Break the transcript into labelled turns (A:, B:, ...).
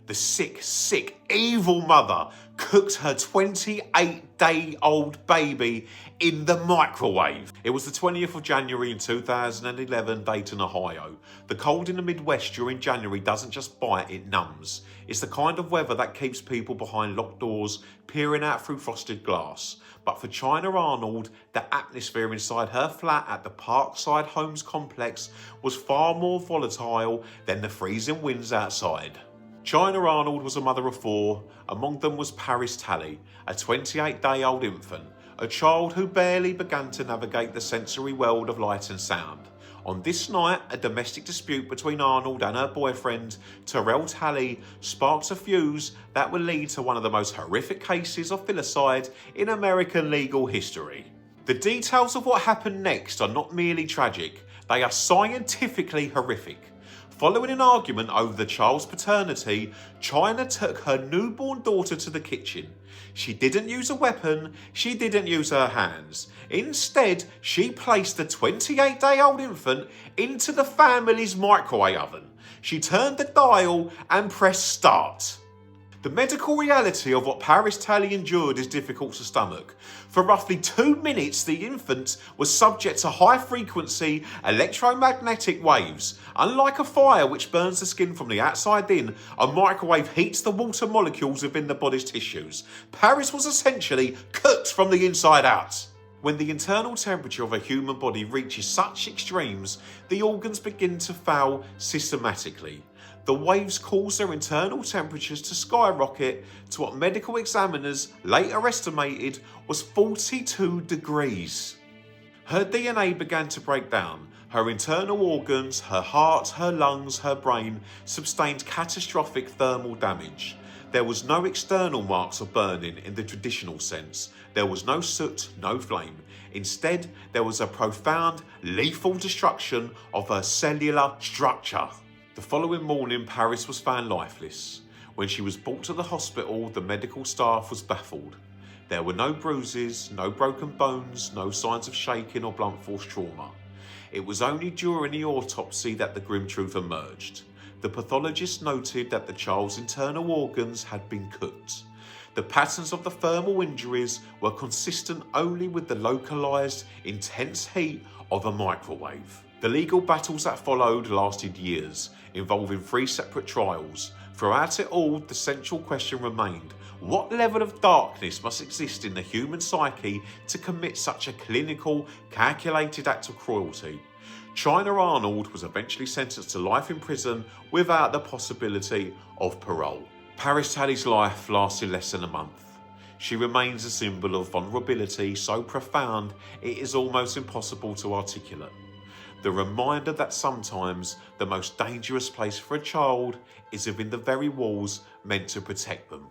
A: The sick, evil mother cooked her 28-day-old baby in the microwave. It was the 20th of January in 2011, Dayton, Ohio. The cold in the Midwest during January doesn't just bite, it numbs. It's the kind of weather that keeps people behind locked doors, peering out through frosted glass. But for China Arnold, the atmosphere inside her flat at the Parkside Homes complex was far more volatile than the freezing winds outside. China Arnold was a mother of four. Among them was Paris Talley, a 28-day-old infant, a child who barely began to navigate the sensory world of light and sound. On this night, a domestic dispute between Arnold and her boyfriend, Terrell Talley, sparks a fuse that will lead to one of the most horrific cases of filicide in American legal history. The details of what happened next are not merely tragic, they are scientifically horrific. Following an argument over the child's paternity, China took her newborn daughter to the kitchen. She didn't use a weapon, she didn't use her hands. Instead, she placed the 28-day-old infant into the family's microwave oven. She turned the dial and pressed start. The medical reality of what Paris Talley endured is difficult to stomach. For roughly 2 minutes, the infant was subject to high-frequency electromagnetic waves. Unlike a fire which burns the skin from the outside in, a microwave heats the water molecules within the body's tissues. Paris was essentially cooked from the inside out. When the internal temperature of a human body reaches such extremes, the organs begin to fail systematically. The waves cause their internal temperatures to skyrocket to what medical examiners later estimated was 42 degrees. Her DNA began to break down. Her internal organs, her heart, her lungs, her brain sustained catastrophic thermal damage. There was no external marks of burning in the traditional sense. There was no soot, no flame. Instead, there was a profound, lethal destruction of her cellular structure. The following morning, Paris was found lifeless. When she was brought to the hospital, the medical staff was baffled. There were no bruises, no broken bones, no signs of shaking or blunt force trauma. It was only during the autopsy that the grim truth emerged. The pathologist noted that the child's internal organs had been cooked. The patterns of the thermal injuries were consistent only with the localised, intense heat of a microwave. The legal battles that followed lasted years, involving 3 separate trials. Throughout it all, the central question remained: what level of darkness must exist in the human psyche to commit such a clinical, calculated act of cruelty? China Arnold was eventually sentenced to life in prison without the possibility of parole. Paris Talley's life lasted less than a month. She remains a symbol of vulnerability so profound it is almost impossible to articulate. The reminder that sometimes the most dangerous place for a child is within the very walls meant to protect them.